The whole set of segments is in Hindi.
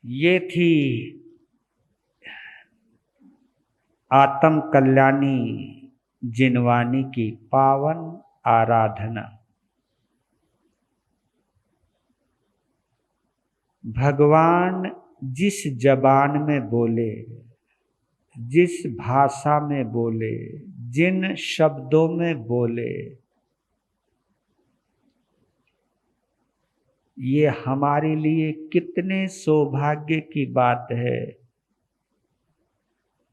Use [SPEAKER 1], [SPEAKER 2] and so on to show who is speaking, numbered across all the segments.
[SPEAKER 1] ये थी आत्म कल्याणी जिनवानी की पावन आराधना। भगवान जिस जबान में बोले, जिस भाषा में बोले, जिन शब्दों में बोले, ये हमारे लिए कितने सौभाग्य की बात है।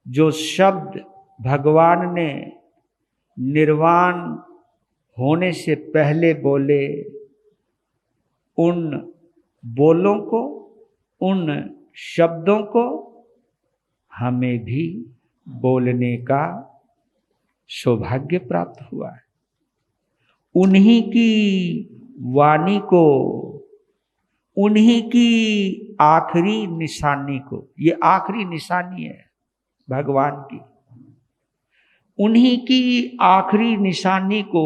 [SPEAKER 1] जो शब्द भगवान ने निर्वाण होने से पहले बोले, उन बोलों को, उन शब्दों को हमें भी बोलने का सौभाग्य प्राप्त हुआ है। उन्हीं की वाणी को, उन्हीं की आखिरी निशानी को, ये आखिरी निशानी है भगवान की, उन्हीं की आखिरी निशानी को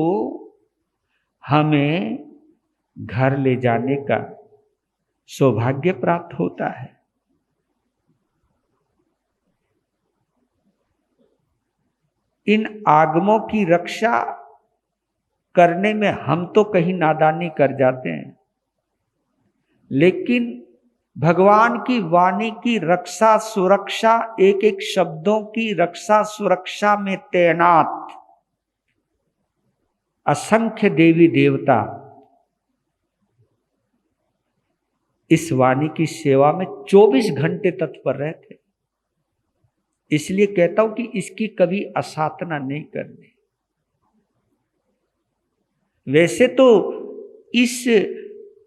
[SPEAKER 1] हमें घर ले जाने का सौभाग्य प्राप्त होता है। इन आगमों की रक्षा करने में हम तो कहीं नादानी कर जाते हैं, लेकिन भगवान की वाणी की रक्षा सुरक्षा, एक एक शब्दों की रक्षा सुरक्षा में तैनात असंख्य देवी देवता इस वाणी की सेवा में 24 घंटे तत्पर रहते। इसलिए कहता हूं कि इसकी कभी असाधना नहीं करनी। वैसे तो इस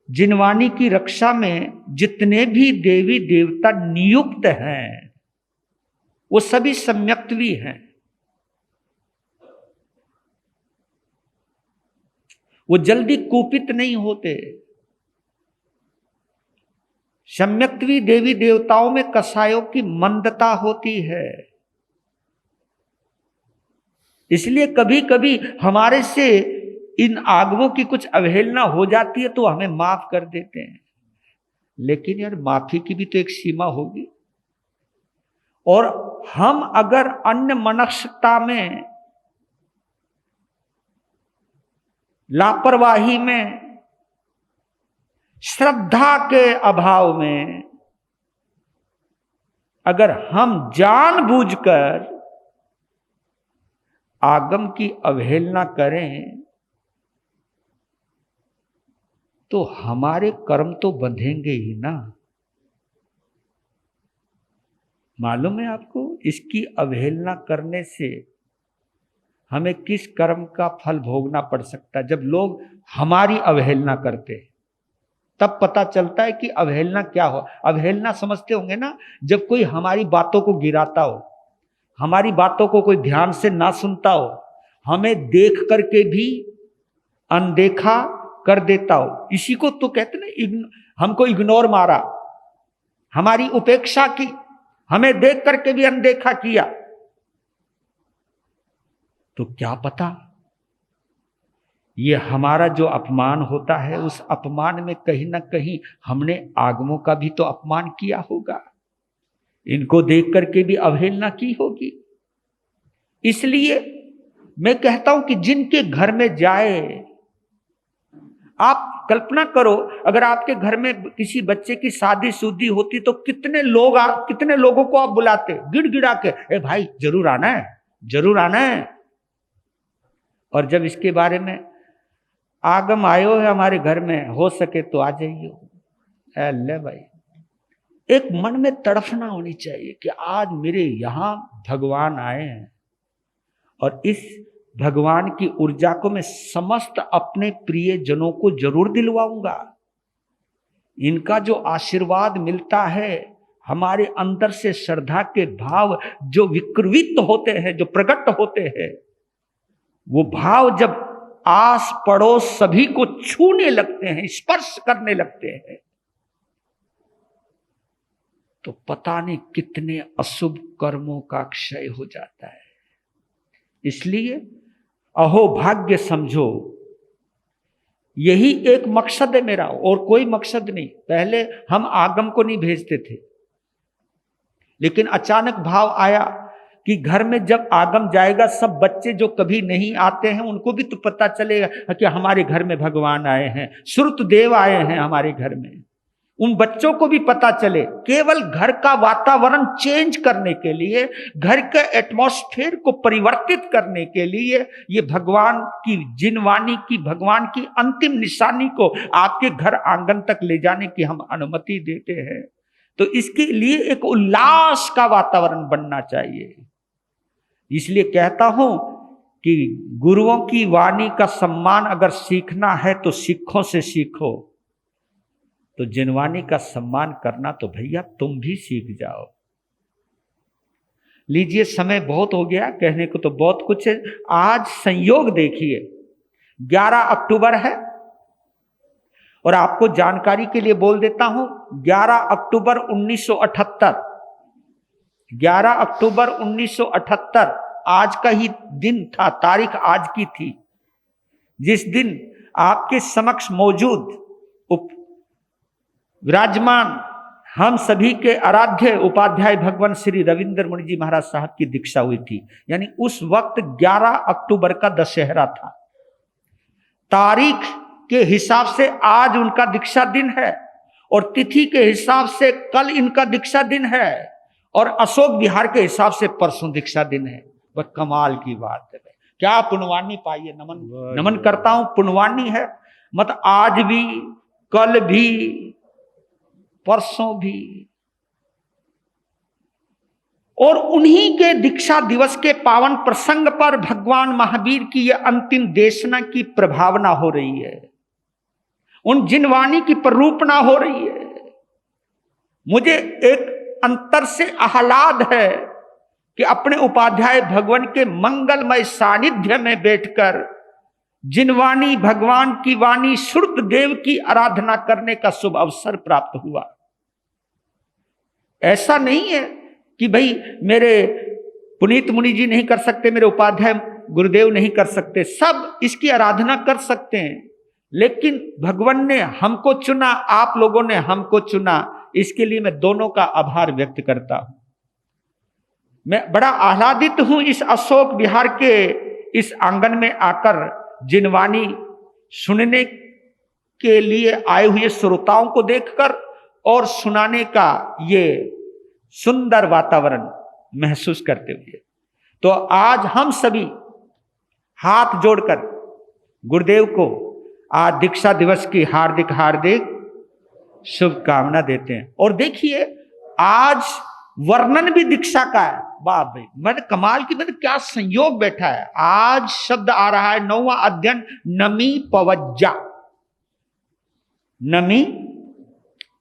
[SPEAKER 1] जिनवानी की रक्षा में जितने भी देवी देवता नियुक्त हैं वो सभी सम्यक्तवी हैं। वो जल्दी कुपित नहीं होते। सम्यक्तवी देवी देवताओं में कसायों की मंदता होती है। इसलिए कभी कभी हमारे से इन आगमों की कुछ अवहेलना हो जाती है तो हमें माफ कर देते हैं, लेकिन यार माफी की भी तो एक सीमा होगी। और हम अगर अन्य मनस्कता में, लापरवाही में, श्रद्धा के अभाव में अगर हम जानबूझकर आगम की अवहेलना करें तो हमारे कर्म तो बंधेंगे ही ना। मालूम है आपको, इसकी अवहेलना करने से हमें किस कर्म का फल भोगना पड़ सकता है। जब लोग हमारी अवहेलना करते हैं तब पता चलता है कि अवहेलना क्या हो। अवहेलना समझते होंगे ना, जब कोई हमारी बातों को गिराता हो, हमारी बातों को कोई ध्यान से ना सुनता हो, हमें देख करके भी अनदेखा कर देता हो। इसी को तो कहते ना, हमको इग्नोर मारा, हमारी उपेक्षा की, हमें देख करके भी अनदेखा किया। तो क्या पता ये हमारा जो अपमान होता है, उस अपमान में कहीं ना कहीं हमने आगमों का भी तो अपमान किया होगा, इनको देख करके भी अवहेलना की होगी। इसलिए मैं कहता हूं कि जिनके घर में जाए, आप कल्पना करो अगर आपके घर में किसी बच्चे की शादी शुदी होती तो कितने लोगों को आप बुलाते गिड़गिड़ा के, ए भाई जरूर आना है, जरूर आना है। और जब इसके बारे में आगम आयो है हमारे घर में, हो सके तो आ जाइयो। अल्ले भाई, एक मन में तड़फना होनी चाहिए कि आज मेरे यहां भगवान आए हैं और इस भगवान की ऊर्जा को मैं समस्त अपने प्रिय जनों को जरूर दिलवाऊंगा। इनका जो आशीर्वाद मिलता है, हमारे अंदर से श्रद्धा के भाव जो विकृत होते हैं, जो प्रकट होते हैं, वो भाव जब आस पड़ोस सभी को छूने लगते हैं, स्पर्श करने लगते हैं, तो पता नहीं कितने अशुभ कर्मों का क्षय हो जाता है। इसलिए अहोभाग्य समझो, यही एक मकसद है मेरा, और कोई मकसद नहीं। पहले हम आगम को नहीं भेजते थे, लेकिन अचानक भाव आया कि घर में जब आगम जाएगा, सब बच्चे जो कभी नहीं आते हैं उनको भी तो पता चलेगा कि हमारे घर में भगवान आए हैं, श्रुत देव आए हैं हमारे घर में। उन बच्चों को भी पता चले। केवल घर का वातावरण चेंज करने के लिए, घर के एटमॉस्फेयर को परिवर्तित करने के लिए ये भगवान की जिनवाणी की, भगवान की अंतिम निशानी को आपके घर आंगन तक ले जाने की हम अनुमति देते हैं। तो इसके लिए एक उल्लास का वातावरण बनना चाहिए। इसलिए कहता हूं कि गुरुओं की वाणी का सम्मान अगर सीखना है तो सिखों से सीखो, तो जिनवाणी का सम्मान करना तो भैया तुम भी सीख जाओ। लीजिए, समय बहुत हो गया, कहने को तो बहुत कुछ है। आज संयोग देखिए, 11 अक्टूबर है, और आपको जानकारी के लिए बोल देता हूं, 11 अक्टूबर 1978, 11 अक्टूबर 1978 आज का ही दिन था, तारीख आज की थी, जिस दिन आपके समक्ष मौजूद विराजमान हम सभी के आराध्य उपाध्याय भगवान श्री रविंद्र मुनि जी महाराज साहब की दीक्षा हुई थी। यानी उस वक्त 11 अक्टूबर का दशहरा था। तारीख के हिसाब से आज उनका दीक्षा दिन है, और तिथि के हिसाब से कल इनका दीक्षा दिन है, और अशोक विहार के हिसाब से परसों दीक्षा दिन है। वह कमाल की बात है। क्या पुण्यवाणी पाइए, नमन नमन करता हूं, पुण्यवाणी है। मत आज भी, कल भी, परसों भी, और उन्हीं के दीक्षा दिवस के पावन प्रसंग पर भगवान महावीर की यह अंतिम देशना की प्रभावना हो रही है, उन जिनवाणी की प्ररूपणा हो रही है। मुझे एक अंतर से आह्लाद है कि अपने उपाध्याय भगवान के मंगलमय सानिध्य में बैठकर जिनवाणी, भगवान की वाणी, श्रुत देव की आराधना करने का शुभ अवसर प्राप्त हुआ। ऐसा नहीं है कि भाई मेरे पुनीत मुनि जी नहीं कर सकते, मेरे उपाध्याय गुरुदेव नहीं कर सकते, सब इसकी आराधना कर सकते हैं, लेकिन भगवान ने हमको चुना, आप लोगों ने हमको चुना। इसके लिए मैं दोनों का आभार व्यक्त करता हूं। मैं बड़ा आह्लादित हूं इस अशोक विहार के इस आंगन में आकर जिनवाणी सुनने के लिए आए हुए श्रोताओं को देखकर, और सुनाने का ये सुंदर वातावरण महसूस करते हुए। तो आज हम सभी हाथ जोड़कर गुरुदेव को आज दीक्षा दिवस की हार्दिक हार्दिक शुभकामना देते हैं। और देखिए, आज वर्णन भी दीक्षा का है। बाप भाई, मतलब कमाल की, मतलब क्या संयोग बैठा है। आज शब्द आ रहा है 9वां अध्ययन, नमी पवज्जा। नमी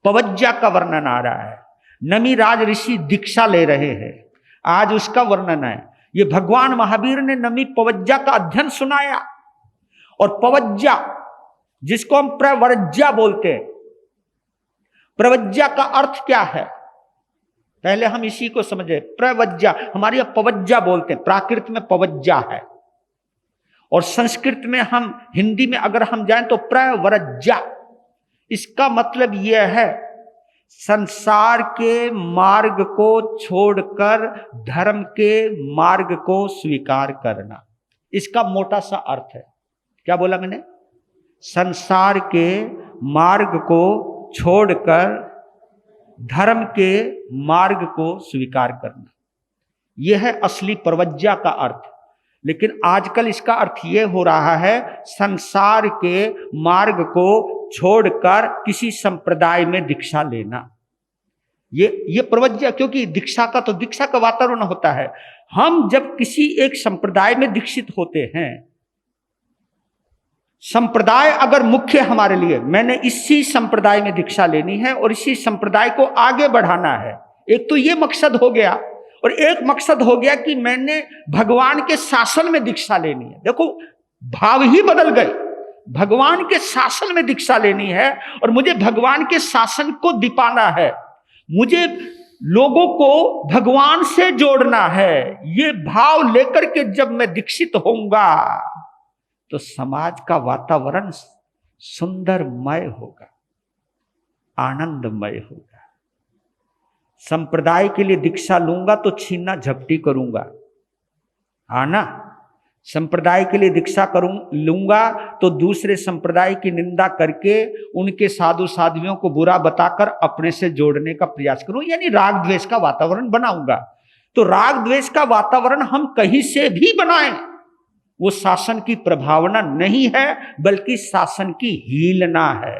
[SPEAKER 1] पवज्जा का वर्णन आ रहा है। नमी राज ऋषि दीक्षा ले रहे हैं, आज उसका वर्णन है। ये भगवान महावीर ने नमी पवज्जा का अध्ययन सुनाया। और पवज्जा, जिसको हम प्रवज्जा बोलते हैं, प्रवज्जा का अर्थ क्या है, पहले हम इसी को समझे। प्रवज्जा, हमारे यहां पवज्जा बोलते हैं, प्राकृत में पवज्जा है, और संस्कृत में, हम हिंदी में अगर हम जाएं तो प्रवरज्जा। इसका मतलब यह है संसार के मार्ग को छोड़कर धर्म के मार्ग को स्वीकार करना। इसका मोटा सा अर्थ है। क्या बोला मैंने? संसार के मार्ग को छोड़कर धर्म के मार्ग को स्वीकार करना, यह है असली प्रवज्जा का अर्थ। लेकिन आजकल इसका अर्थ यह हो रहा है संसार के मार्ग को छोड़कर किसी संप्रदाय में दीक्षा लेना। ये प्रवज्जा, क्योंकि दीक्षा का तो दीक्षा का वातावरण होता है। हम जब किसी एक संप्रदाय में दीक्षित होते हैं, संप्रदाय अगर मुख्य हमारे लिए, मैंने इसी संप्रदाय में दीक्षा लेनी है और इसी संप्रदाय को आगे बढ़ाना है, एक तो ये मकसद हो गया। और एक मकसद हो गया कि मैंने भगवान के शासन में दीक्षा लेनी है। देखो, भाव ही बदल गए। भगवान के शासन में दीक्षा लेनी है और मुझे भगवान के शासन को दीपाना है, मुझे लोगों को भगवान से जोड़ना है। ये भाव लेकर के जब मैं दीक्षित होऊंगा तो समाज का वातावरण सुंदरमय होगा, आनंदमय होगा। संप्रदाय के लिए दीक्षा लूंगा तो छीनना झपटी करूंगा, हाँ ना। संप्रदाय के लिए दीक्षा लूंगा तो दूसरे संप्रदाय की निंदा करके उनके साधु साध्वियों को बुरा बताकर अपने से जोड़ने का प्रयास करूं, यानी राग द्वेष का वातावरण बनाऊंगा। तो राग द्वेष का वातावरण हम कहीं से भी बनाएं, वो शासन की प्रभावना नहीं है, बल्कि शासन की हीलना है,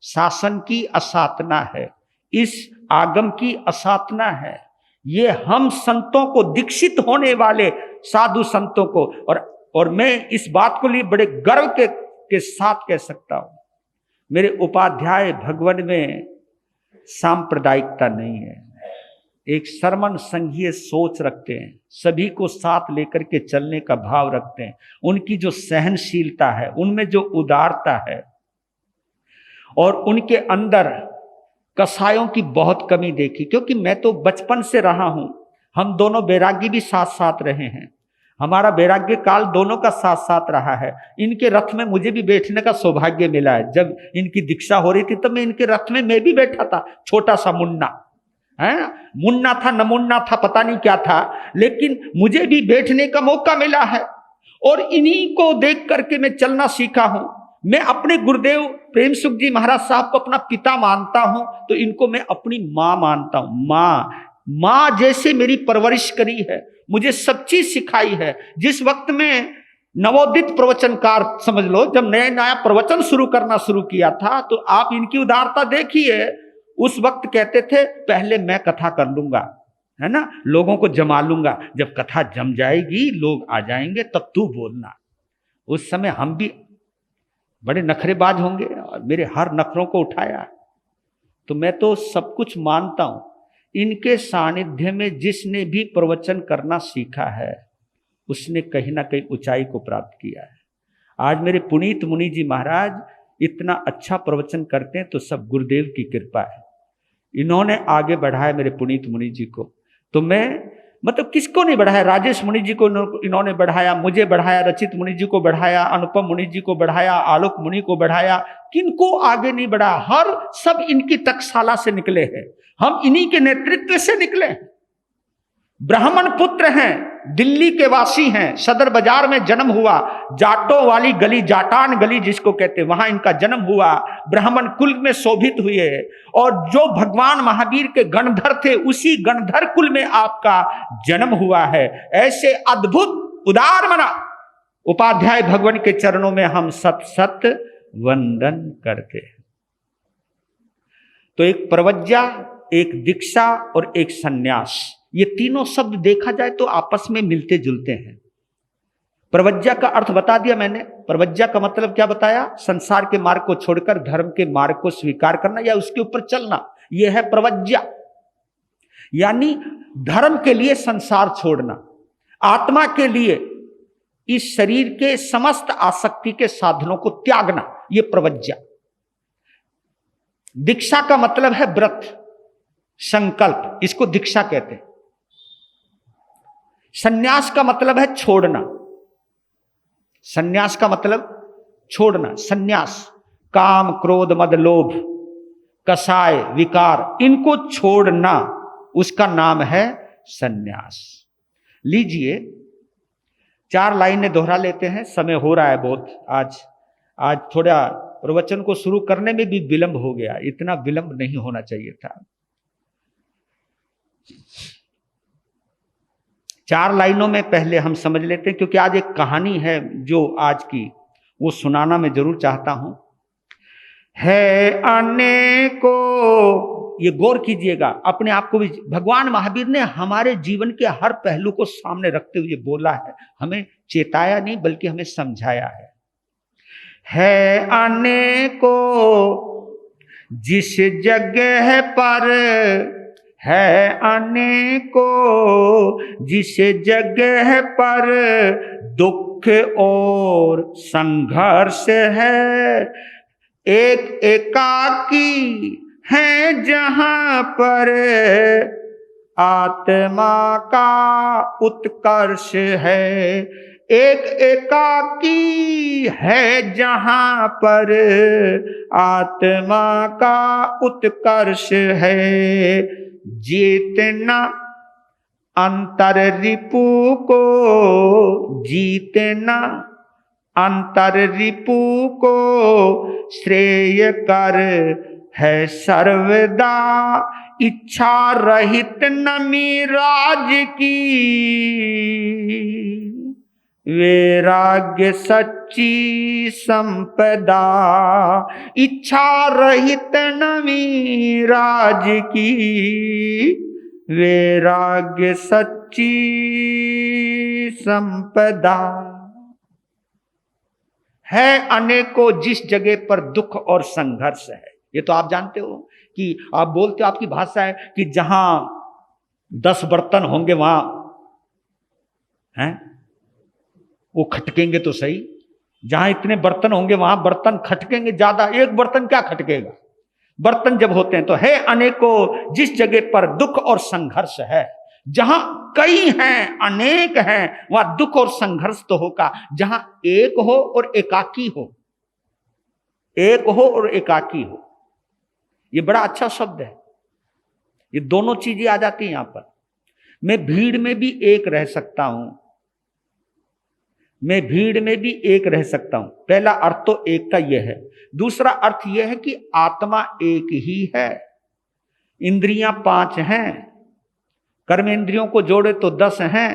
[SPEAKER 1] शासन की असातना है, इस आगम की असातना है। ये हम संतों को, दीक्षित होने वाले साधु संतों को, और मैं इस बात को लिए बड़े गर्व के साथ कह सकता हूं, मेरे उपाध्याय भगवन में सांप्रदायिकता नहीं है, एक सरमन संघीय सोच रखते हैं, सभी को साथ लेकर के चलने का भाव रखते हैं। उनकी जो सहनशीलता है, उनमें जो उदारता है, और उनके अंदर कसायों की बहुत कमी देखी, क्योंकि मैं तो बचपन से रहा हूं, हम दोनों बैरागी भी साथ साथ रहे हैं, हमारा वैराग्य काल दोनों का साथ साथ रहा है। इनके रथ में मुझे भी बैठने का सौभाग्य मिला है। जब इनकी दीक्षा हो रही थी तो मैं इनके रथ में मैं भी बैठा था, छोटा सा मुन्ना है, मुन्ना था नमुन्ना था पता नहीं क्या था, लेकिन मुझे भी बैठने का मौका मिला है और इन्हीं को देख करके मैं चलना सीखा हूं। मैं अपने गुरुदेव प्रेम सुख जी महाराज साहब को अपना पिता मानता हूं, तो इनको मैं अपनी मां मानता हूं। मां जैसे मेरी परवरिश करी है, मुझे सब चीज सिखाई है। जिस वक्त में नवोदित प्रवचनकार समझ लो, जब नया नया प्रवचन शुरू करना शुरू किया था, तो आप इनकी उदारता देखिए। उस वक्त कहते थे पहले मैं कथा कर लूंगा, है ना, लोगों को जमा लूंगा, जब कथा जम जाएगी लोग आ जाएंगे तब तू बोलना। उस समय हम भी बड़े नखरेबाज होंगे और मेरे हर नखरों को उठाया। तो मैं तो सब कुछ मानता हूं। इनके सानिध्य में जिसने भी प्रवचन करना सीखा है उसने कहीं ना कहीं ऊंचाई को प्राप्त किया है। आज मेरे पुनीत मुनि जी महाराज इतना अच्छा प्रवचन करते हैं तो सब गुरुदेव की कृपा है। इन्होंने आगे बढ़ाया मेरे पुनीत मुनि जी को। तो मैं मतलब किसको नहीं बढ़ाया, राजेश मुनि जी को इन्होंने बढ़ाया, मुझे बढ़ाया, रचित मुनि जी को बढ़ाया, अनुपम मुनि जी को बढ़ाया, आलोक मुनि को बढ़ाया, किनको आगे नहीं बढ़ाया। हर सब इनकी तकशाला से निकले हैं, हम इन्हीं के नेतृत्व से निकले हैं। ब्राह्मण पुत्र हैं, दिल्ली के वासी हैं, सदर बाजार में जन्म हुआ, जाटों वाली गली, जाटान गली जिसको कहते हैं, वहां इनका जन्म हुआ। ब्राह्मण कुल में शोभित हुए और जो भगवान महावीर के गणधर थे उसी गणधर कुल में आपका जन्म हुआ है। ऐसे अद्भुत उदार मना उपाध्याय भगवान के चरणों में हम सत सत वंदन करते हैं। तो एक प्रवज्जा, एक दीक्षा और एक सन्यास, ये तीनों शब्द देखा जाए तो आपस में मिलते जुलते हैं। प्रवज्जा का अर्थ बता दिया मैंने। प्रवज्जा का मतलब क्या बताया? संसार के मार्ग को छोड़कर धर्म के मार्ग को स्वीकार करना या उसके ऊपर चलना, यह है प्रवज्जा। यानी धर्म के लिए संसार छोड़ना, आत्मा के लिए इस शरीर के समस्त आसक्ति के साधनों को त्यागना, यह प्रवज्जा। दीक्षा का मतलब है व्रत, संकल्प, इसको दीक्षा कहते हैं। सन्यास का मतलब है छोड़ना, सन्यास का मतलब छोड़ना। सन्यास काम क्रोध मद लोभ कसाय विकार, इनको छोड़ना, उसका नाम है सन्यास। लीजिए 4 लाइनें दोहरा लेते हैं, समय हो रहा है बहुत। आज थोड़ा प्रवचन को शुरू करने में भी विलंब हो गया, इतना विलंब नहीं होना चाहिए था। 4 लाइनों में पहले हम समझ लेते हैं, क्योंकि आज एक कहानी है जो आज की, वो सुनाना मैं जरूर चाहता हूं। है अनेको, ये गौर कीजिएगा, अपने आप को भी। भगवान महावीर ने हमारे जीवन के हर पहलू को सामने रखते हुए बोला है, हमें चेताया नहीं बल्कि हमें समझाया है अनेको जिस जगह पर, है अनेको जिस जगह पर दुख और संघर्ष है, एक एकाकी है जहां पर आत्मा का उत्कर्ष है। एक एकाकी है जहां पर आत्मा का उत्कर्ष है। जीतना अंतर रिपु को, जीतना अंतर रिपु को, श्रेय कर है सर्वदा, इच्छा रहित नमी राज की, वैराग्य सच्ची संपदा, इच्छा रहित नमी राज की, वैराग्य सच्ची संपदा। है अनेकों जिस जगह पर दुख और संघर्ष है। ये तो आप जानते हो कि आप बोलते हो, आपकी भाषा है कि जहां 10 बर्तन होंगे वहां हैं वो खटकेंगे तो सही, जहां इतने बर्तन होंगे वहां बर्तन खटकेंगे ज्यादा, एक बर्तन क्या खटकेगा। बर्तन जब होते हैं तो है अनेकों जिस जगह पर दुख और संघर्ष है। जहां कई हैं, अनेक हैं, वहां दुख और संघर्ष तो होगा। जहां एक हो और एकाकी हो, एक हो और एकाकी हो, ये बड़ा अच्छा शब्द है। ये दोनों चीजें आ जाती हैं यहां पर। मैं भीड़ में भी एक रह सकता हूं, मैं भीड़ में भी एक रह सकता हूं। पहला अर्थ तो एक का यह है। दूसरा अर्थ यह है कि आत्मा एक ही है। इंद्रियां 5 हैं, कर्म इंद्रियों को जोड़े तो 10 हैं,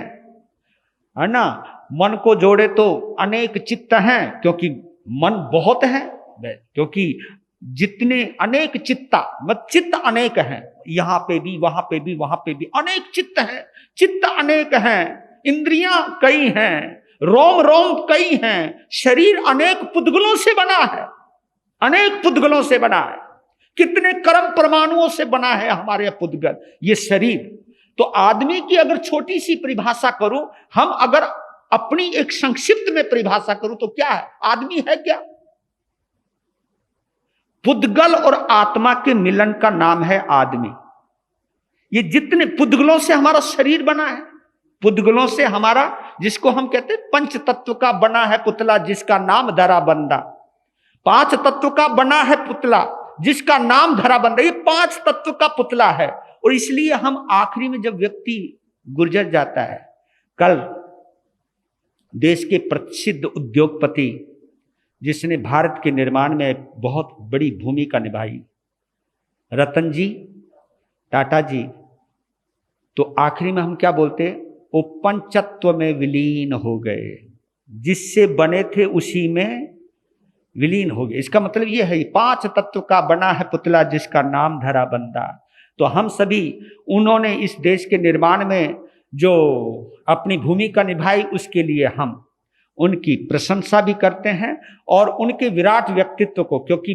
[SPEAKER 1] है ना। मन को जोड़े तो अनेक चित्त हैं, क्योंकि मन बहुत है, क्योंकि जितने अनेक चित्ता मत चित्त अनेक हैं, यहां पे भी वहां पे भी वहां पे भी अनेक चित्त हैं, चित्त अनेक हैं, इंद्रियां कई हैं, रोम रोम कई हैं, शरीर अनेक पुद्गलों से बना है, अनेक पुद्गलों से बना है। कितने कर्म परमाणुओं से बना है हमारे पुद्गल, ये शरीर। तो आदमी की अगर छोटी सी परिभाषा करूं, हम अगर अपनी एक संक्षिप्त में परिभाषा करूं तो क्या है, आदमी है क्या? पुद्गल और आत्मा के मिलन का नाम है आदमी। ये जितने पुद्गलों से हमारा शरीर बना है, पुद्गलों से हमारा, जिसको हम कहते हैं पंच तत्व का बना है पुतला जिसका नाम धरा बंदा, 5 तत्व का बना है पुतला जिसका नाम धरा बंदा, ये 5 तत्व का पुतला है। और इसलिए हम आखिरी में जब व्यक्ति गुजर जाता है, कल देश के प्रसिद्ध उद्योगपति जिसने भारत के निर्माण में बहुत बड़ी भूमिका निभाई, रतन जी टाटा जी, तो आखिरी में हम क्या बोलते, वो पंचत्व में विलीन हो गए, जिससे बने थे उसी में विलीन हो गए। इसका मतलब ये है 5 तत्व का बना है पुतला जिसका नाम धरा बंदा। तो हम सभी, उन्होंने इस देश के निर्माण में जो अपनी भूमिका निभाई, उसके लिए हम उनकी प्रशंसा भी करते हैं और उनके विराट व्यक्तित्व को, क्योंकि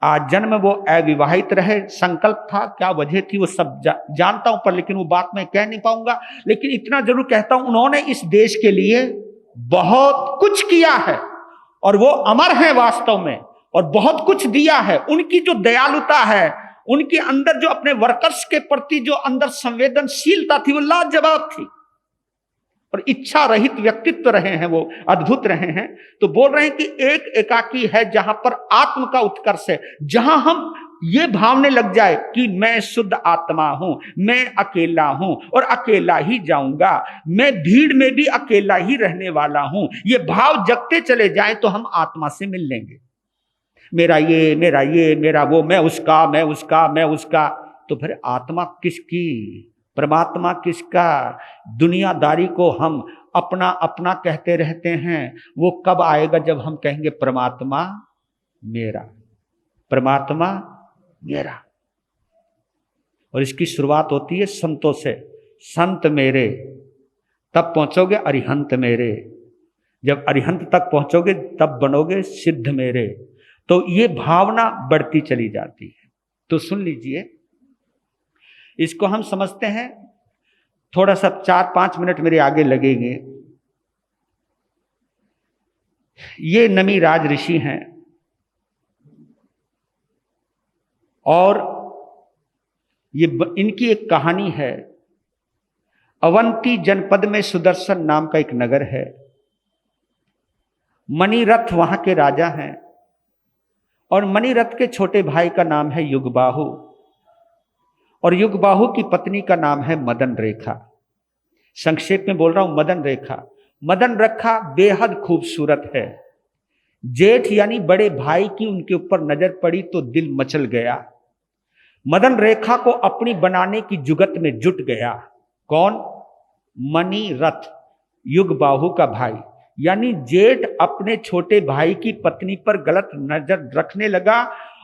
[SPEAKER 1] आज जन्म वो अविवाहित रहे, संकल्प था, क्या वजह थी वो सब जानता हूं, पर लेकिन वो बात मैं कह नहीं पाऊंगा। लेकिन इतना जरूर कहता हूं, उन्होंने इस देश के लिए बहुत कुछ किया है और वो अमर है वास्तव में, और बहुत कुछ दिया है। उनकी जो दयालुता है, उनके अंदर जो अपने वर्कर्स के प्रति जो अंदर संवेदनशीलता थी, वो लाजवाब थी। और इच्छा रहित व्यक्तित्व रहे हैं, वो अद्भुत रहे हैं। तो बोल रहे हैं कि एक एकाकी है जहां पर आत्म का उत्कर्ष है, जहां हम ये भावने लग जाए कि मैं शुद्ध आत्मा हूं, मैं अकेला हूं और अकेला ही जाऊंगा, मैं भीड़ में भी अकेला ही रहने वाला हूं, ये भाव जगते चले जाए तो हम आत्मा से मिल लेंगे। मेरा ये, मेरा ये, मेरा वो, मैं उसका, मैं उसका, मैं उसका, तो फिर आत्मा किसकी, परमात्मा किसका? दुनियादारी को हम अपना अपना कहते रहते हैं, वो कब आएगा जब हम कहेंगे परमात्मा मेरा, परमात्मा मेरा। और इसकी शुरुआत होती है संतों से, संत मेरे, तब पहुंचोगे अरिहंत मेरे, जब अरिहंत तक पहुंचोगे तब बनोगे सिद्ध मेरे। तो ये भावना बढ़ती चली जाती है। तो सुन लीजिए, इसको हम समझते हैं, थोड़ा सा 4-5 मिनट मेरे आगे लगेंगे। ये नमी राज ऋषि हैं और ये इनकी एक कहानी है। अवंती जनपद में सुदर्शन नाम का एक नगर है, मणिरथ वहां के राजा हैं और मणिरथ के छोटे भाई का नाम है युगबाहु। और युगबाहु की पत्नी का नाम है मदन रेखा। संक्षेप में बोल रहा हूं, मदन रेखा। मदन रेखा बेहद खूबसूरत है। जेठ यानी बड़े भाई की उनके ऊपर नजर पड़ी तो दिल मचल गया। मदन रेखा को अपनी बनाने की जुगत में जुट गया। कौन? मणिरथ, युगबाहु का भाई। यानी जेठ अपने छोटे भाई की पत्नी पर गलत नजर रखने लगा,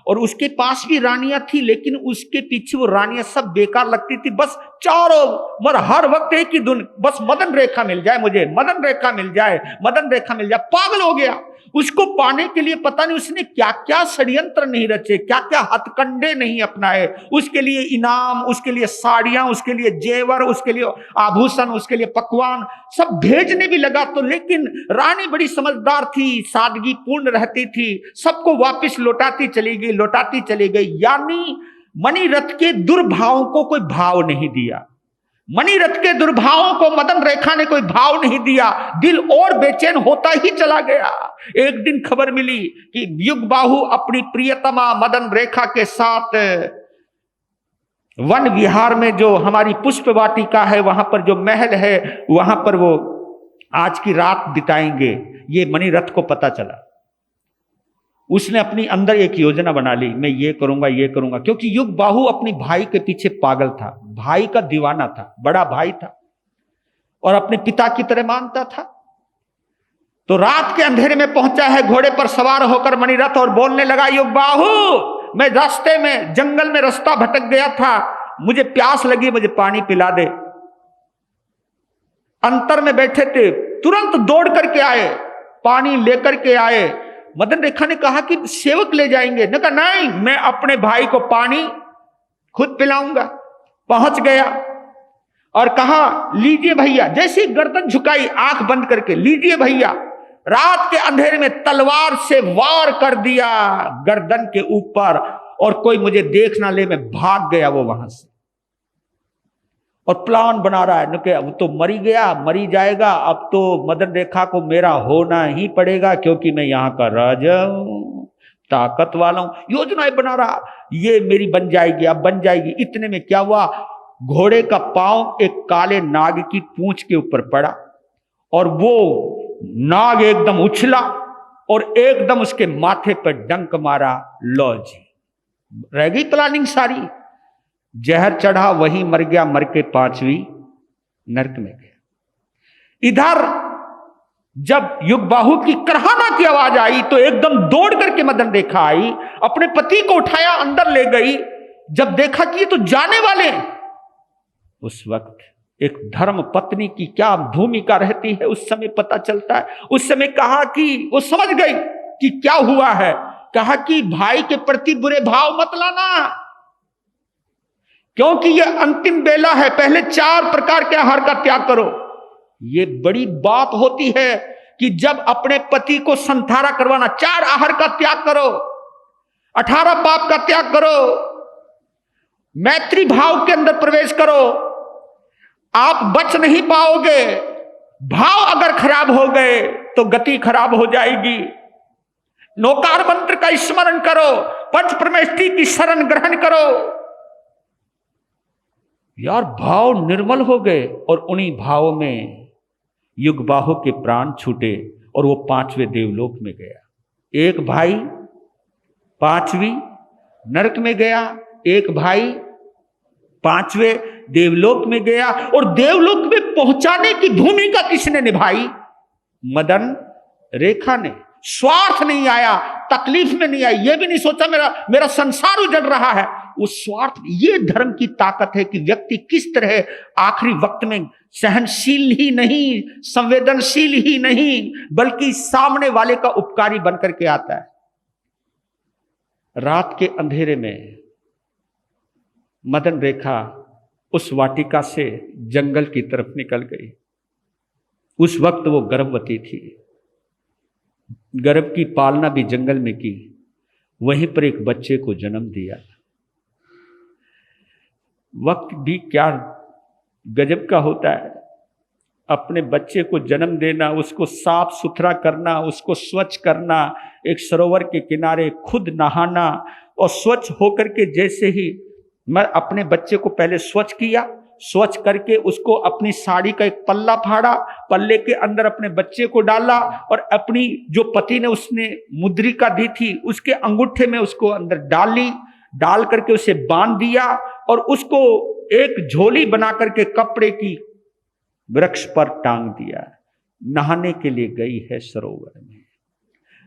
[SPEAKER 1] और उसके पास भी रानियां थी, लेकिन उसके पीछे वो रानियां सब बेकार लगती थी। बस चारों मर हर वक्त एक ही धुन, बस मदन रेखा मिल जाए मुझे, मदन रेखा मिल जाए, मदन रेखा मिल जाए। पागल हो गया। उसको पाने के लिए पता नहीं उसने क्या क्या षड्यंत्र नहीं रचे, क्या क्या हथकंडे नहीं अपनाए। उसके लिए इनाम, उसके लिए साड़ियां, उसके लिए जेवर, उसके लिए आभूषण, उसके लिए पकवान सब भेजने भी लगा। तो लेकिन रानी बड़ी समझदार थी, सादगी पूर्ण रहती थी, सबको वापस लौटाती चली गई, लौटाती चली गई। यानी मणिरथ के दुर्भावों को कोई भाव नहीं दिया। मणिरथ के दुर्भावों को मदन रेखा ने कोई भाव नहीं दिया। दिल और बेचैन होता ही चला गया। एक दिन खबर मिली कि युगबाहु अपनी प्रियतमा मदन रेखा के साथ वन विहार में, जो हमारी पुष्प वाटिका है, वहां पर जो महल है, वहां पर वो आज की रात बिताएंगे। ये मणिरथ को पता चला। उसने अपनी अंदर एक योजना बना ली, मैं ये करूंगा, ये करूंगा। क्योंकि युगबाहु अपनी भाई के पीछे पागल था, भाई का दीवाना था, बड़ा भाई था और अपने पिता की तरह मानता था। तो रात के अंधेरे में पहुंचा है घोड़े पर सवार होकर मणिरथ, और बोलने लगा, युगबाहु, मैं रास्ते में जंगल में रास्ता भटक गया था, मुझे प्यास लगी, मुझे पानी पिला दे। अंतर में बैठे थे, तुरंत दौड़ करके आए, पानी लेकर के आए। मदन रेखा ने कहा कि सेवक ले जाएंगे। ने कहा नहीं, मैं अपने भाई को पानी खुद पिलाऊंगा। पहुंच गया और कहा, लीजिए भैया। जैसी गर्दन झुकाई, आंख बंद करके, लीजिए भैया। रात के अंधेरे में तलवार से वार कर दिया गर्दन के ऊपर, और कोई मुझे देख ना ले, मैं भाग गया वो वहां से। और प्लान बना रहा है कि अब तो मरी गया, मरी जाएगा, अब तो मदन रेखा को मेरा होना ही पड़ेगा, क्योंकि मैं यहां का राजा हूं, ताकत वाला हूं। योजनाएं बना रहा, ये मेरी बन जाएगी, अब बन जाएगी। इतने में क्या हुआ, घोड़े का पांव एक काले नाग की पूंछ के ऊपर पड़ा, और वो नाग एकदम उछला और एकदम उसके माथे पर डंक मारा। लो जी, रह गई प्लानिंग सारी। जहर चढ़ा, वहीं मर गया, मर के 5वीं नरक में गया। इधर जब युगबाहु की करहाना की आवाज आई तो एकदम दौड़ करके मदन रेखा आई, अपने पति को उठाया, अंदर ले गई। जब देखा कि ये तो जाने वाले, उस वक्त एक धर्म पत्नी की क्या भूमिका रहती है उस समय पता चलता है। उस समय कहा कि वो समझ गई कि क्या हुआ है। कहा कि भाई के प्रति बुरे भाव मत लाना, क्योंकि यह अंतिम बेला है, पहले 4 प्रकार के आहार का त्याग करो। ये बड़ी बात होती है कि जब अपने पति को संथारा करवाना, 4 आहार का त्याग करो, 18 पाप का त्याग करो, मैत्री भाव के अंदर प्रवेश करो। आप बच नहीं पाओगे। भाव अगर खराब हो गए तो गति खराब हो जाएगी। नौकार मंत्र का स्मरण करो, पंच परमेष्ठी की शरण ग्रहण करो। यार, भाव निर्मल हो गए और उन्हीं भावों में युगबाहु के प्राण छूटे और वो 5वें देवलोक में गया। एक भाई 5वीं नरक में गया, एक भाई 5वें देवलोक में गया। और देवलोक में पहुंचाने की भूमिका किसने निभाई? मदन रेखा ने। स्वार्थ नहीं आया, तकलीफ में नहीं आई, ये भी नहीं सोचा मेरा संसार उजड़ रहा है। वो स्वार्थ, ये धर्म की ताकत है कि व्यक्ति किस तरह आखिरी वक्त में सहनशील ही नहीं, संवेदनशील ही नहीं, बल्कि सामने वाले का उपकारी बनकर के आता है। रात के अंधेरे में मदन रेखा उस वाटिका से जंगल की तरफ निकल गई। उस वक्त वो गर्भवती थी, गर्भ की पालना भी जंगल में की, वहीं पर एक बच्चे को जन्म दिया। वक्त भी क्या गजब का होता है। अपने बच्चे को जन्म देना, उसको साफ सुथरा करना, उसको स्वच्छ करना, एक सरोवर के किनारे खुद नहाना, और स्वच्छ होकर के जैसे ही मैं अपने बच्चे को पहले स्वच्छ किया, स्वच्छ करके उसको अपनी साड़ी का एक पल्ला फाड़ा, पल्ले के अंदर अपने बच्चे को डाला और अपनी जो पति ने उसने मुद्रिका दी थी उसके अंगूठे में उसको अंदर डाली, डाल करके उसे बांध दिया और उसको एक झोली बना करके कपड़े की वृक्ष पर टांग दिया। नहाने के लिए गई है सरोवर में।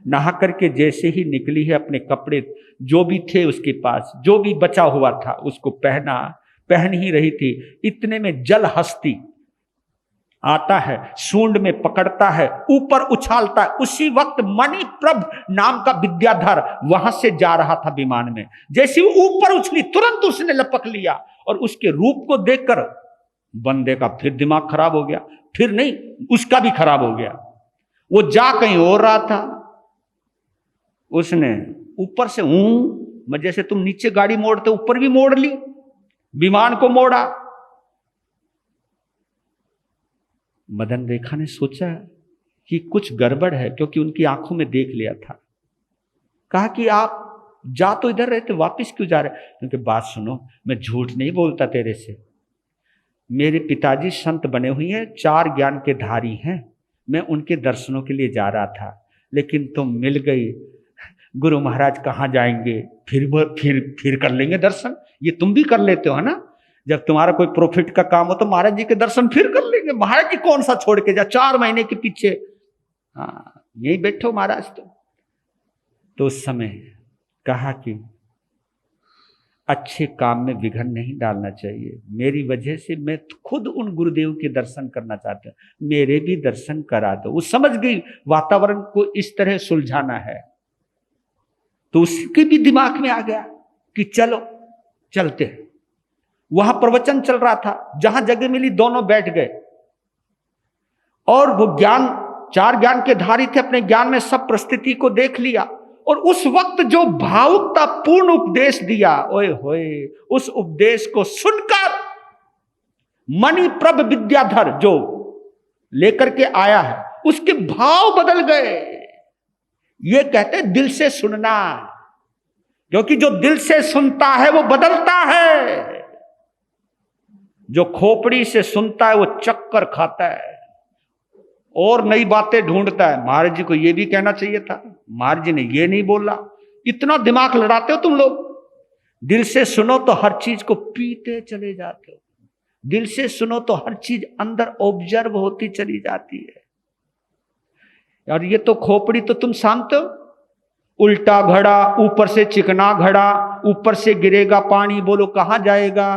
[SPEAKER 1] नहा करके जैसे ही निकली है, अपने कपड़े जो भी थे उसके पास, जो भी बचा हुआ था उसको पहन ही रही थी। इतने में जल हस्ती आता है, सूंड में पकड़ता है, ऊपर उछालता है। उसी वक्त मणिप्रभ नाम का विद्याधर वहां से जा रहा था विमान में। जैसे वो ऊपर उछली, तुरंत उसने लपक लिया और उसके रूप को देखकर बंदे का फिर दिमाग खराब हो गया। फिर नहीं, उसका भी खराब हो गया। वो जा कहीं और रहा था, उसने ऊपर से जैसे तुम नीचे गाड़ी मोड़ते ऊपर भी मोड़ ली, विमान को मोड़ा। मदन रेखा ने सोचा कि कुछ गड़बड़ है, क्योंकि उनकी आंखों में देख लिया था। कहा कि आप जा तो इधर रहे थे, वापस क्यों जा रहे? क्योंकि बात सुनो, मैं झूठ नहीं बोलता तेरे से। मेरे पिताजी संत बने हुए हैं, 4 ज्ञान के धारी हैं। मैं उनके दर्शनों के लिए जा रहा था, लेकिन तुम मिल गई। गुरु महाराज कहाँ जाएंगे? फिर कर लेंगे दर्शन। ये तुम भी कर लेते हो, है ना? जब तुम्हारा कोई प्रॉफिट का काम हो तो महाराज जी के दर्शन फिर कर लेंगे। महाराज जी कौन सा छोड़ के जा, 4 महीने के पीछे। हाँ, यही बैठो महाराज। तो उस समय कहा कि अच्छे काम में विघ्न नहीं डालना चाहिए। मेरी वजह से मैं खुद उन गुरुदेव के दर्शन करना चाहता हूं, मेरे भी दर्शन करा दो। वो समझ गई वातावरण को इस तरह सुलझाना है। तो उसके भी दिमाग में आ गया कि चलो चलते हैं। वहां प्रवचन चल रहा था, जहां जगह मिली दोनों बैठ गए और वो 4 ज्ञान के धारी थे, अपने ज्ञान में सब परिस्थिति को देख लिया। और उस वक्त जो भावुकता पूर्ण उपदेश दिया, ओए होए, उस उपदेश को सुनकर मणिप्रभ विद्याधर जो लेकर के आया है, उसके भाव बदल गए। ये कहते दिल से सुनना, क्योंकि जो दिल से सुनता है वो बदलता है। जो खोपड़ी से सुनता है वो चक्कर खाता है और नई बातें ढूंढता है। महाराज जी को ये भी कहना चाहिए था, महाराज जी ने ये नहीं बोला। इतना दिमाग लड़ाते हो तुम लोग। दिल से सुनो तो हर चीज को पीते चले जाते हो। दिल से सुनो तो हर चीज अंदर ऑब्जर्व होती चली जाती है। और ये तो खोपड़ी तो तुम शांत हो। उल्टा घड़ा, ऊपर से चिकना घड़ा, ऊपर से गिरेगा पानी, बोलो कहां जाएगा?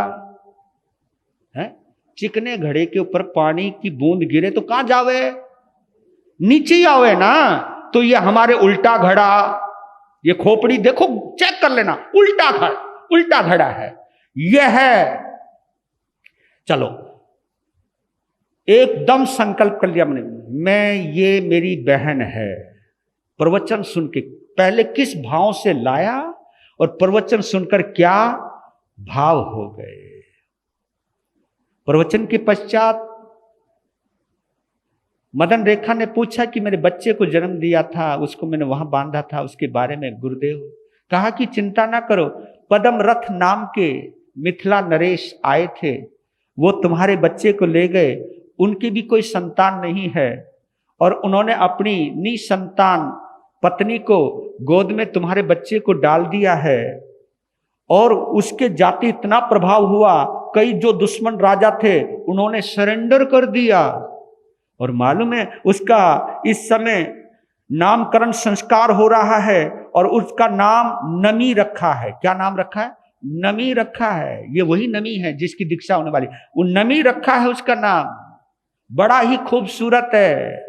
[SPEAKER 1] है चिकने घड़े के ऊपर पानी की बूंद गिरे तो कहां जावे? नीचे ही आवे ना। तो ये हमारे उल्टा घड़ा, ये खोपड़ी देखो, चेक कर लेना, उल्टा घड़ा है। यह है, चलो एकदम संकल्प कर लिया मैं ये मेरी बहन है। प्रवचन सुन के पहले किस भाव से लाया और प्रवचन सुनकर क्या भाव हो गए। प्रवचन के पश्चात मदन रेखा ने पूछा कि मेरे बच्चे को जन्म दिया था, उसको मैंने वहां बांधा था, उसके बारे में गुरुदेव कहा कि चिंता ना करो। पदम रथ नाम के मिथिला नरेश आए थे, वो तुम्हारे बच्चे को ले गए। उनकी भी कोई संतान नहीं है और उन्होंने अपनी निसंतान पत्नी को गोद में तुम्हारे बच्चे को डाल दिया है। और उसके जाति इतना प्रभाव हुआ, कई जो दुश्मन राजा थे उन्होंने सरेंडर कर दिया। और मालूम है उसका इस समय नामकरण संस्कार हो रहा है और उसका नाम नमी रखा है। क्या नाम रखा है? नमी रखा है। ये वही नमी है जिसकी दीक्षा होने वाली, वो नमी रखा है उसका नाम। बड़ा ही खूबसूरत है।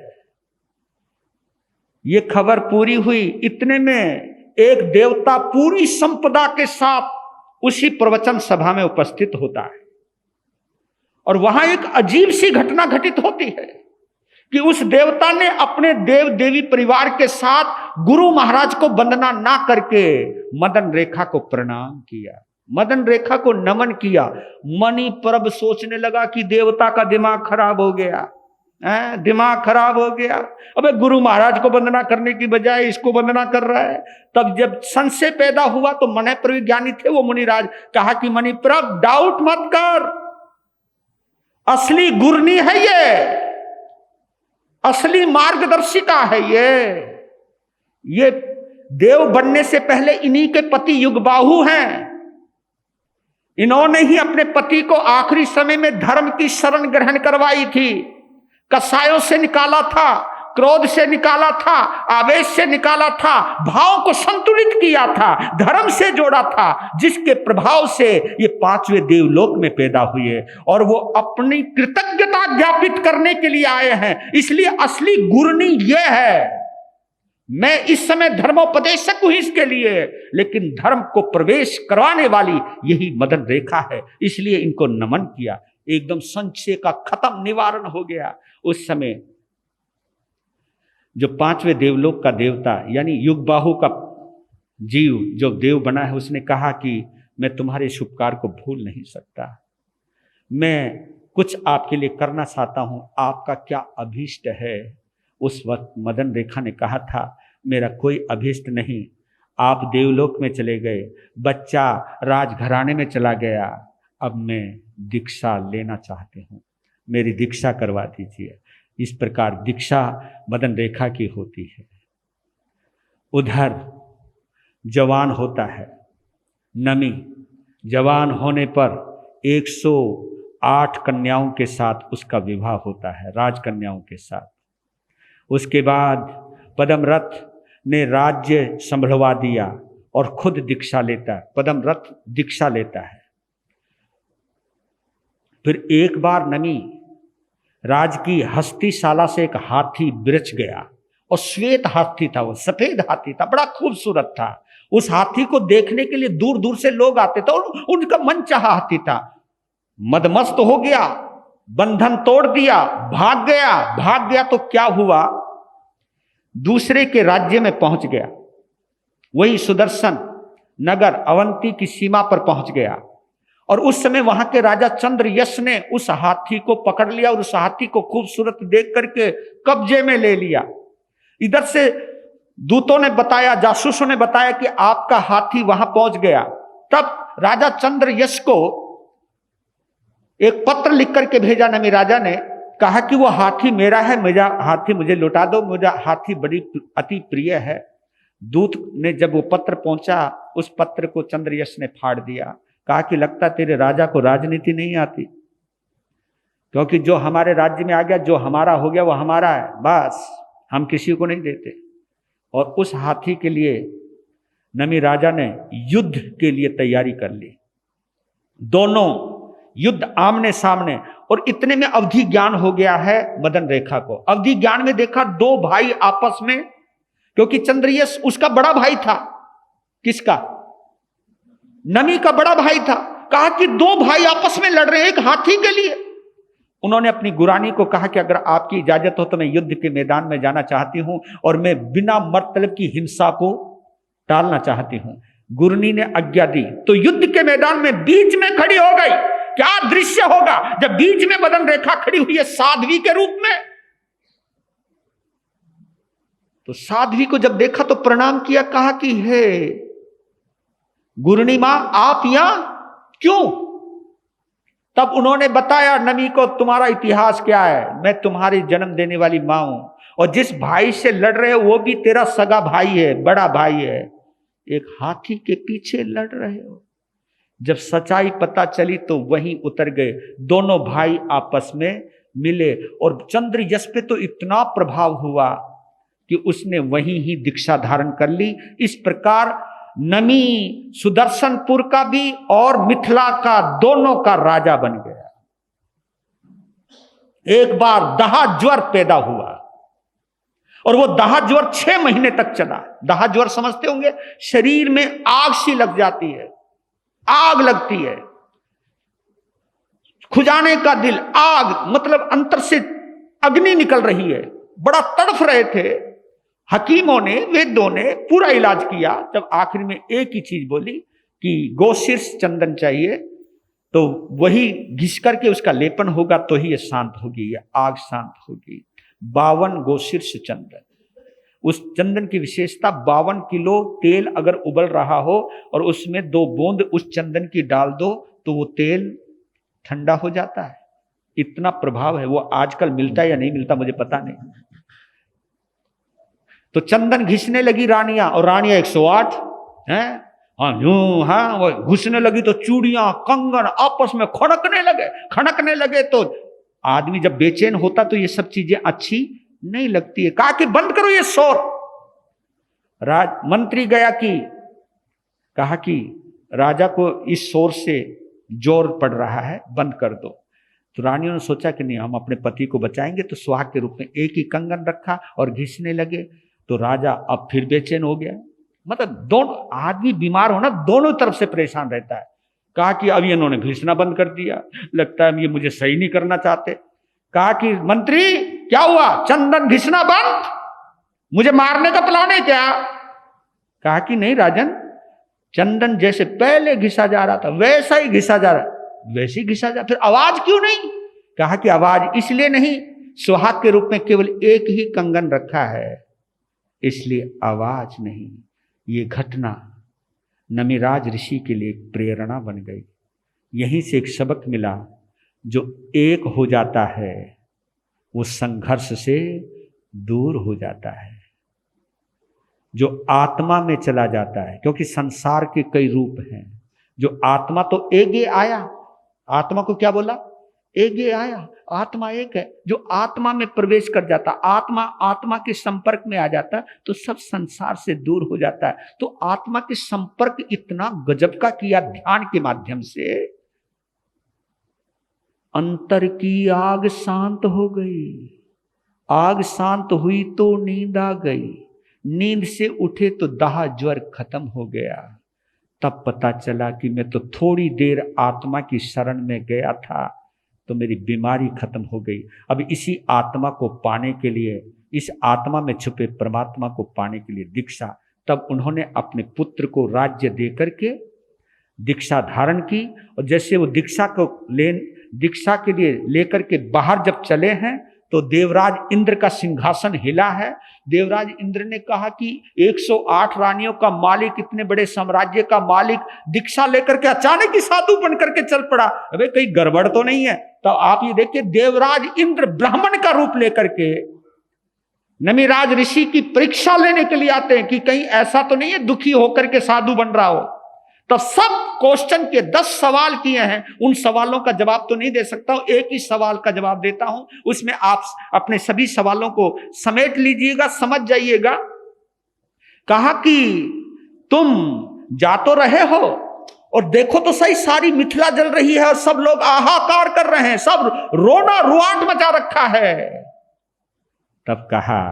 [SPEAKER 1] ये खबर पूरी हुई, इतने में एक देवता पूरी संपदा के साथ उसी प्रवचन सभा में उपस्थित होता है। और वहां एक अजीब सी घटना घटित होती है कि उस देवता ने अपने देव देवी परिवार के साथ गुरु महाराज को वंदना ना करके मदन रेखा को प्रणाम किया, मदन रेखा को नमन किया। मणिप्रभ सोचने लगा कि देवता का दिमाग खराब हो गया। दिमाग खराब हो गया। अबे गुरु महाराज को वंदना करने की बजाय इसको वंदना कर रहा है। तब जब संशय पैदा हुआ तो मने प्रविज्ञानी थे वो मुनिराज, कहा कि मणिप्रभ डाउट मत कर, असली गुरनी है ये, असली मार्गदर्शिका है ये देव बनने से पहले इन्हीं के पति युगबाहु हैं। इन्होंने ही अपने पति को आखिरी समय में धर्म की शरण ग्रहण करवाई थी, कसायों से निकाला था, क्रोध से निकाला था, आवेश से निकाला था, भाव को संतुलित किया था, धर्म से जोड़ा था, जिसके प्रभाव से ये पांचवें देवलोक में पैदा हुए और वो अपनी कृतज्ञता ज्ञापित करने के लिए आए हैं। इसलिए असली गुरनी ये है। मैं इस समय धर्मोपदेशक हूं इसके लिए, लेकिन धर्म को प्रवेश करवाने वाली यही मदन रेखा है, इसलिए इनको नमन किया। एकदम संशय का खत्म, निवारण हो गया। उस समय जो पांचवें देवलोक का देवता यानी युगबाहु का जीव जो देव बना है, उसने कहा कि मैं तुम्हारे शुभकार को भूल नहीं सकता, मैं कुछ आपके लिए करना चाहता हूं, आपका क्या अभीष्ट है। उस वक्त मदन रेखा ने कहा था मेरा कोई अभीष्ट नहीं, आप देवलोक में चले गए, बच्चा राजघराने में चला गया, अब मैं दीक्षा लेना चाहती हूँ, मेरी दीक्षा करवा दीजिए। इस प्रकार दीक्षा मदन रेखा की होती है। उधर जवान होता है नमी, जवान होने पर 108 कन्याओं के साथ उसका विवाह होता है, राजकन्याओं के साथ। उसके बाद पद्मरथ ने राज्य संभलवा दिया और खुद दीक्षा लेता है, पद्मरथ दीक्षा लेता है। फिर एक बार नमी राज की हस्तीशाला से एक हाथी बिरच गया और श्वेत हाथी था, वो सफेद हाथी था, बड़ा खूबसूरत था। उस हाथी को देखने के लिए दूर दूर से लोग आते थे और उनका मनचाहा हाथी था। मदमस्त हो गया, बंधन तोड़ दिया, भाग गया तो क्या हुआ, दूसरे के राज्य में पहुंच गया। वही सुदर्शन नगर अवंती की सीमा पर पहुंच गया और उस समय वहां के राजा चंद्रयश ने उस हाथी को पकड़ लिया और उस हाथी को खूबसूरत देख करके कब्जे में ले लिया। इधर से दूतों ने बताया, जासूसों ने बताया कि आपका हाथी वहां पहुंच गया। तब राजा चंद्रयश को एक पत्र लिख करके भेजा नमी राजा ने, कहा कि वो हाथी मेरा है, मेरा हाथी मुझे लौटा दो, मेरा हाथी बड़ी अति प्रिय है। दूत ने जब वो पत्र पहुंचा, उस पत्र को चंद्रयश ने फाड़ दिया, कहा कि लगता तेरे राजा को राजनीति नहीं आती, क्योंकि जो हमारे राज्य में आ गया, जो हमारा हो गया वो हमारा है, बस हम किसी को नहीं देते। और उस हाथी के लिए नमी राजा ने युद्ध के लिए तैयारी कर ली। दोनों युद्ध आमने सामने, और इतने में अवधि ज्ञान हो गया है मदन रेखा को। अवधि ज्ञान में देखा दो भाई आपस में, क्योंकि चंद्रयश उसका बड़ा भाई था, किसका, नमी का बड़ा भाई था। कहा कि दो भाई आपस में लड़ रहे हैं एक हाथी के लिए। उन्होंने अपनी गुरानी को कहा कि अगर आपकी इजाजत हो तो मैं युद्ध के मैदान में जाना चाहती हूं और मैं बिना मतलब की हिंसा को टालना चाहती हूं। गुरनी ने आज्ञा दी तो युद्ध के मैदान में बीच में खड़ी हो गई। क्या दृश्य होगा जब बीच में मदन रेखा खड़ी हुई है साध्वी के रूप में। तो साध्वी को जब देखा तो प्रणाम किया, कहा कि हे गुरनी मां आप यहां क्यों। तब उन्होंने बताया नमी को, तुम्हारा इतिहास क्या है, मैं तुम्हारी जन्म देने वाली मां हूं और जिस भाई से लड़ रहे हो वो भी तेरा सगा भाई है, बड़ा भाई है, एक हाथी के पीछे लड़ रहे हो। जब सच्चाई पता चली तो वहीं उतर गए, दोनों भाई आपस में मिले और चंद्रयश पे तो इतना प्रभाव हुआ कि उसने वहीं ही दीक्षा धारण कर ली। इस प्रकार नमी सुदर्शनपुर का भी और मिथिला का दोनों का राजा बन गया। एक बार दाह ज्वर पैदा हुआ और वो दाह ज्वर 6 महीने तक चला। दाह ज्वर समझते होंगे, शरीर में आग सी लग जाती है, आग लगती है, खुजाने का दिल, आग मतलब अंतर से अग्नि निकल रही है, बड़ा तड़फ रहे थे। हकीमों ने, वेदों ने पूरा इलाज किया, जब आखिर में एक ही चीज बोली कि गोशीर्ष चंदन चाहिए, तो वही घिस करके उसका लेपन होगा तो ही ये शांत होगी, ये आग शांत होगी। 52 गोशीर्ष चंदन, उस चंदन की विशेषता 52 किलो तेल अगर उबल रहा हो और उसमें 2 बूंद उस चंदन की डाल दो तो वो तेल ठंडा हो जाता है। इतना प्रभाव है। वो आजकल मिलता है या नहीं मिलता मुझे पता नहीं। तो चंदन घिसने लगी रानियां, और रानियां 108 हैं, हाँ यूं, हाँ वो घुसने लगी तो चूड़ियां कंगन आपस में खड़कने लगे। तो आदमी जब बेचैन होता तो ये सब चीजें अच्छी नहीं लगती है। कहा कि बंद करो ये शोर। मंत्री गया कि कहा कि राजा को इस शोर से जोर पड़ रहा है, बंद कर दो। तो रानियों ने सोचा कि नहीं, हम अपने पति को बचाएंगे, तो सुहाग के रूप में एक ही कंगन रखा और घिसने लगे। तो राजा अब फिर बेचैन हो गया। मतलब दोनों आदमी बीमार होना दोनों तरफ से परेशान रहता है। कहा कि अब इन्होंने घिसना बंद कर दिया, लगता है ये मुझे सही नहीं करना चाहते। कहा कि मंत्री क्या हुआ, चंदन घिसना बंद, मुझे मारने का प्लान है क्या? कहा कि नहीं राजन, चंदन जैसे पहले घिसा जा रहा था वैसा ही घिसा जा रहा है, वैसे ही घिसा जा। फिर आवाज क्यों नहीं? कहा कि आवाज इसलिए नहीं, सुहाग के रूप में केवल एक ही कंगन रखा है, इसलिए आवाज नहीं। ये घटना नमिराज ऋषि के लिए एक प्रेरणा बन गई। यहीं से एक सबक मिला, जो एक हो जाता है वो संघर्ष से दूर हो जाता है। जो आत्मा में चला जाता है, क्योंकि संसार के कई रूप हैं। जो आत्मा तो एगे आया, आत्मा को क्या बोला? एगे आया। आत्मा एक है। जो आत्मा में प्रवेश कर जाता, आत्मा के संपर्क में आ जाता, तो सब संसार से दूर हो जाता है। तो आत्मा के संपर्क इतना गजब का किया ध्यान के माध्यम से, अंतर की आग शांत हो गई। आग शांत हुई तो नींद आ गई, नींद से उठे तो दाह ज्वर खत्म हो गया। तब पता चला कि मैं तो थोड़ी देर आत्मा की शरण में गया था तो मेरी बीमारी खत्म हो गई। अब इसी आत्मा को पाने के लिए, इस आत्मा में छुपे परमात्मा को पाने के लिए दीक्षा। तब उन्होंने अपने पुत्र को राज्य दे करके दीक्षा धारण की। और जैसे वो दीक्षा के लिए लेकर के बाहर जब चले हैं तो देवराज इंद्र का सिंहासन हिला है। देवराज इंद्र ने कहा कि 108 रानियों का मालिक, इतने बड़े साम्राज्य का मालिक दीक्षा लेकर के अचानक ही साधु बन करके चल पड़ा, अबे कहीं गड़बड़ तो नहीं है? तो आप ये देखिए, देवराज इंद्र ब्राह्मण का रूप लेकर के नमिराज ऋषि की परीक्षा लेने के लिए आते हैं कि कहीं ऐसा तो नहीं है दुखी होकर के साधु बन रहा हो। तो सब क्वेश्चन के 10 सवाल किए हैं, उन सवालों का जवाब तो नहीं दे सकता हूं, एक ही सवाल का जवाब देता हूं, उसमें आप अपने सभी सवालों को समेट लीजिएगा, समझ जाइएगा। कहा कि तुम जा तो रहे हो और देखो तो सही, सारी मिथिला जल रही है और सब लोग हाहाकार कर रहे हैं, सब रोना रुआट मचा रखा है। तब कहा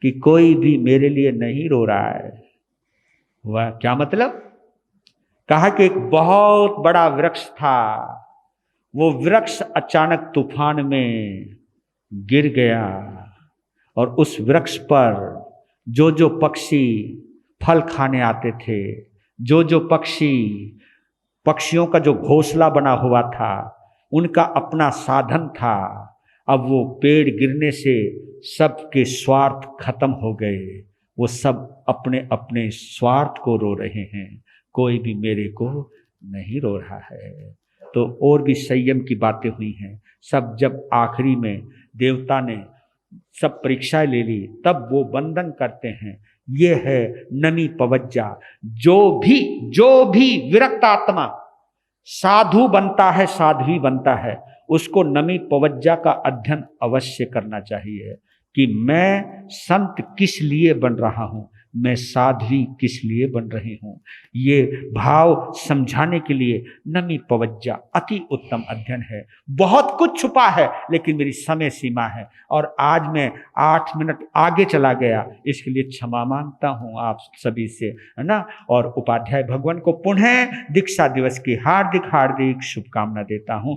[SPEAKER 1] कि कोई भी मेरे लिए नहीं रो रहा है। वह क्या मतलब? कहा कि एक बहुत बड़ा वृक्ष था, वो वृक्ष अचानक तूफान में गिर गया और उस वृक्ष पर जो जो पक्षी फल खाने आते थे, जो जो पक्षियों का जो घोंसला बना हुआ था, उनका अपना साधन था। अब वो पेड़ गिरने से सबके स्वार्थ खत्म हो गए, वो सब अपने अपने स्वार्थ को रो रहे हैं, कोई भी मेरे को नहीं रो रहा है। तो और भी संयम की बातें हुई हैं। सब जब आखिरी में देवता ने सब परीक्षाएं ले ली, तब वो वंदन करते हैं। ये है नमी पवज्जा। जो भी विरक्त आत्मा साधु बनता है, साध्वी बनता है, उसको नमी पवज्जा का अध्ययन अवश्य करना चाहिए कि मैं संत किस लिए बन रहा हूं, मैं साध्वी किस लिए बन रही हूं। ये भाव समझाने के लिए नमी पवज्जा अति उत्तम अध्ययन है। बहुत कुछ छुपा है, लेकिन मेरी समय सीमा है और आज मैं 8 मिनट आगे चला गया, इसके लिए क्षमा मांगता हूं आप सभी से, है ना। और उपाध्याय भगवान को पुनः दीक्षा दिवस की हार्दिक हार्दिक शुभकामना देता हूं।